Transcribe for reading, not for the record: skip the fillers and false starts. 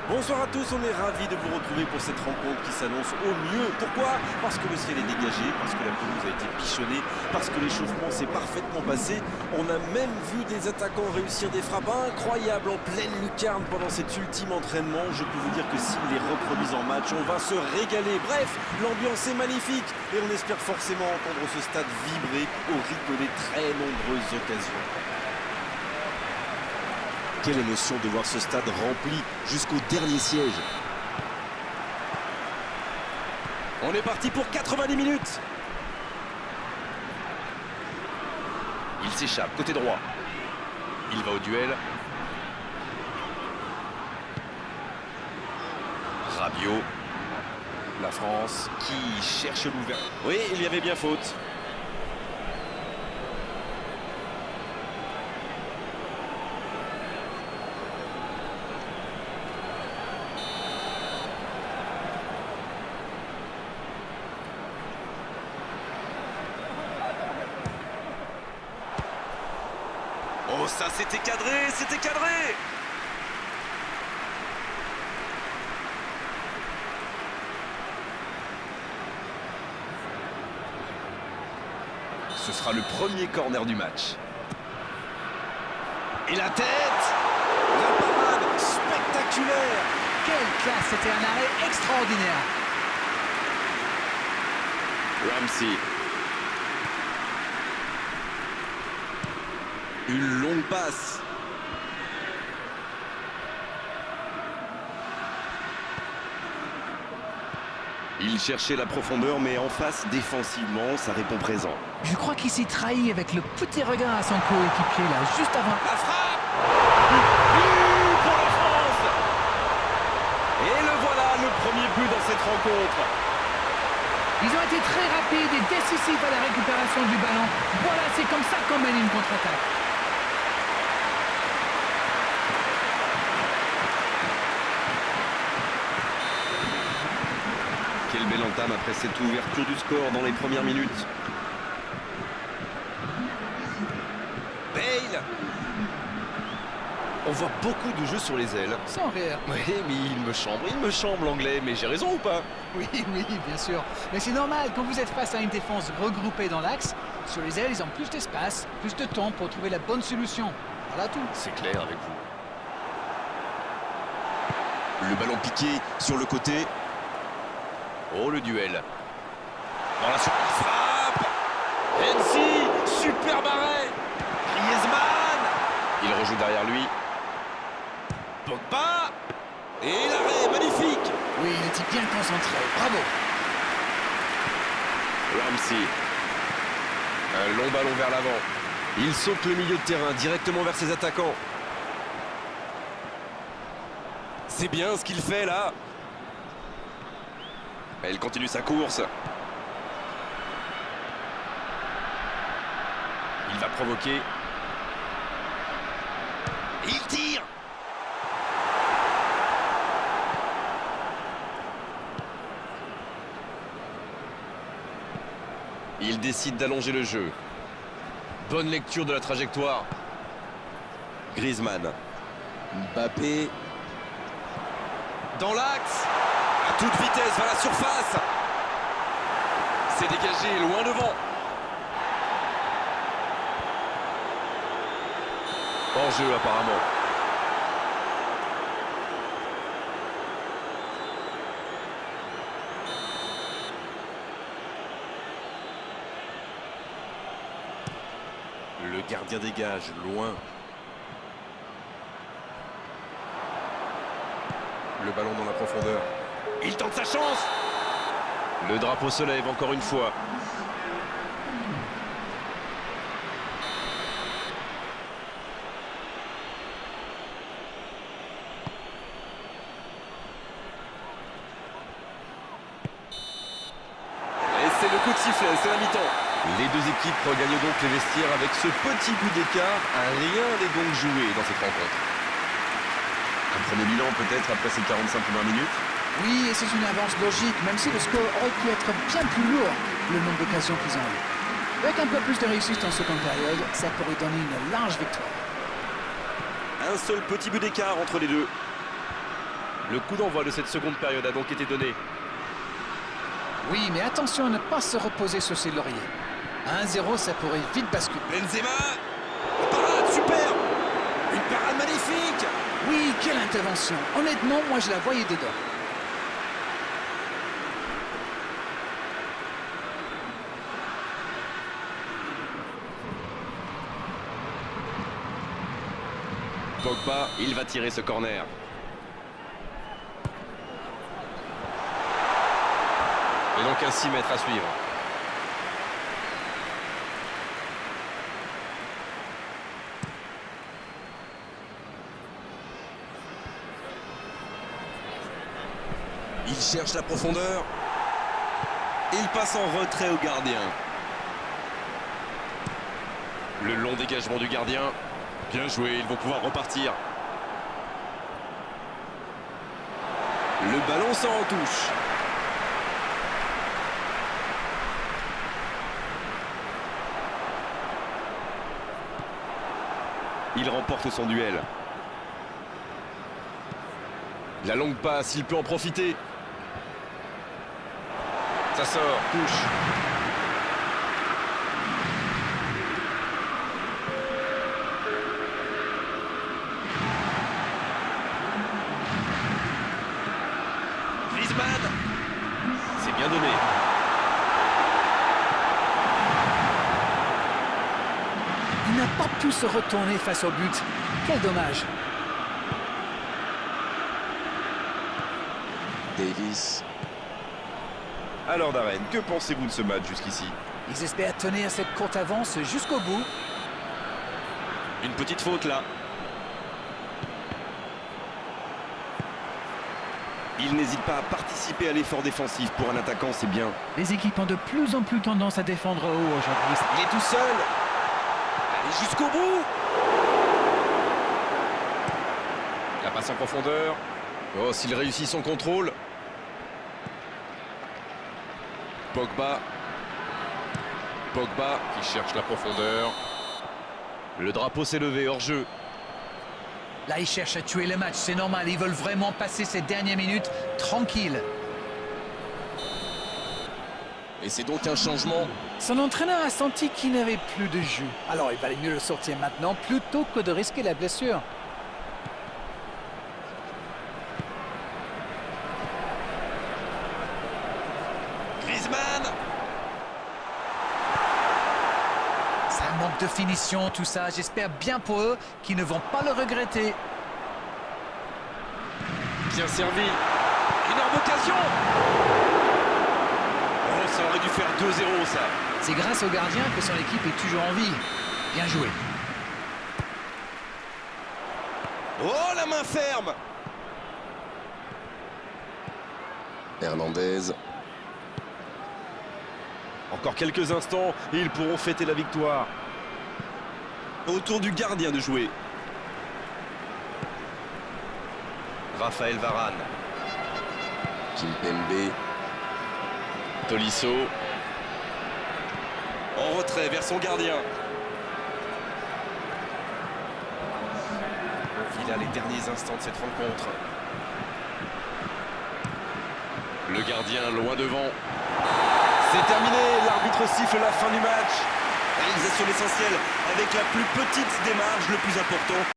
Bonsoir à tous, on est ravis de vous retrouver pour cette rencontre qui s'annonce au mieux. Pourquoi? Parce que le ciel est dégagé, parce que la pelouse a été bichonnée, parce que l'échauffement s'est parfaitement passé. On a même vu des attaquants réussir des frappes incroyables en pleine lucarne pendant cet ultime entraînement. Je peux vous dire que s'ils les reproduisent en match, on va se régaler. Bref, l'ambiance est magnifique et on espère forcément entendre ce stade vibrer au rythme des très nombreuses occasions. Quelle émotion de voir ce stade rempli jusqu'au dernier siège. On est parti pour 90 minutes. Il s'échappe, côté droit. Il va au duel. Rabiot. La France qui cherche l'ouverture. Oui, il y avait bien faute. Oh, ça, c'était cadré, c'était cadré! Ce sera le premier corner du match. Et la tête! La parade spectaculaire! Quelle classe! C'était un arrêt extraordinaire. Ramsey. Une longue passe. Il cherchait la profondeur, mais en face, défensivement, ça répond présent. Je crois qu'il s'est trahi avec le petit regard à son coéquipier là, juste avant. La frappe! But pour la France! Et le voilà, le premier but dans cette rencontre. Ils ont été très rapides et décisifs à la récupération du ballon. Voilà, c'est comme ça qu'on mène une contre-attaque. Quelle belle entame après cette ouverture du score dans les premières minutes. Bale! On voit beaucoup de jeux sur les ailes. Sans rire. Oui, mais il me chambre l'anglais, mais j'ai raison ou pas? Oui, bien sûr. Mais c'est normal, quand vous êtes face à une défense regroupée dans l'axe, sur les ailes, ils ont plus d'espace, plus de temps pour trouver la bonne solution. Voilà tout. C'est clair avec vous. Le ballon piqué sur le côté. Oh, le duel. Dans la frappe. Hensi, super arrêt. Griezmann. Il rejoue derrière lui. Pogba. Et l'arrêt, magnifique. Oui, il était bien concentré. Bravo. Ramsey. Un long ballon vers l'avant. Il saute le milieu de terrain directement vers ses attaquants. C'est bien ce qu'il fait là. Elle continue sa course. Il va provoquer. Et il tire. Il décide d'allonger le jeu. Bonne lecture de la trajectoire. Griezmann. Mbappé. Dans l'axe. À toute vitesse vers la surface. C'est dégagé, loin devant. Hors-jeu apparemment. Le gardien dégage, loin. Le ballon dans la profondeur. Il tente sa chance. Le drapeau se lève encore une fois. Et c'est le coup de sifflet, c'est la mi-temps. Les deux équipes regagnent donc les vestiaires avec ce petit but d'écart. Rien n'est donc joué dans cette rencontre. Un premier bilan peut-être après ces 45 premières minutes. Oui, et c'est une avance logique, même si le score aurait pu être bien plus lourd, le nombre d'occasions qu'ils ont eu. Avec un peu plus de réussite en seconde période, ça pourrait donner une large victoire. Un seul petit but d'écart entre les deux. Le coup d'envoi de cette seconde période a donc été donné. Oui, mais attention à ne pas se reposer sur ses lauriers. À 1-0, ça pourrait vite basculer. Benzema, la parade, super. Une parade magnifique. Oui, quelle intervention. Honnêtement, moi je la voyais dedans. Pogba, il va tirer ce corner. Et donc un 6 mètres à suivre. Il cherche la profondeur. Il passe en retrait au gardien. Le long dégagement du gardien. Bien joué, ils vont pouvoir repartir. Le ballon sort en touche. Il remporte son duel. La longue passe, il peut en profiter. Ça sort, touche. Griezmann. C'est bien donné. Il n'a pas pu se retourner face au but. Quel dommage. Davis. Alors Darren, que pensez-vous de ce match jusqu'ici? Ils espèrent tenir cette courte avance jusqu'au bout. Une petite faute là. Il n'hésite pas à participer à l'effort défensif. Pour un attaquant, c'est bien. Les équipes ont de plus en plus tendance à défendre haut aujourd'hui. Il est tout seul. Allez jusqu'au bout. La passe en profondeur. Oh, s'il réussit son contrôle. Pogba. Pogba qui cherche la profondeur. Le drapeau s'est levé hors jeu. Là, ils cherchent à tuer le match, c'est normal. Ils veulent vraiment passer ces dernières minutes tranquilles. Et c'est donc un changement. Son entraîneur a senti qu'il n'avait plus de jus. Alors, il valait mieux le sortir maintenant plutôt que de risquer la blessure. Griezmann. Ça manque de finition, tout ça. J'espère bien pour eux qu'ils ne vont pas le regretter. Bien servi. Énorme occasion. Oh, ça aurait dû faire 2-0 ça. C'est grâce au gardien que son équipe est toujours en vie. Bien joué. Oh, la main ferme. Hernandez. Encore quelques instants et ils pourront fêter la victoire. Autour du gardien de jouer. Raphaël Varane. Kimpembe. Tolisso. En retrait vers son gardien. Il a les derniers instants de cette rencontre. Le gardien loin devant. C'est terminé, l'arbitre siffle la fin du match. Réalisation l'essentiel avec la plus petite des marges, le plus important.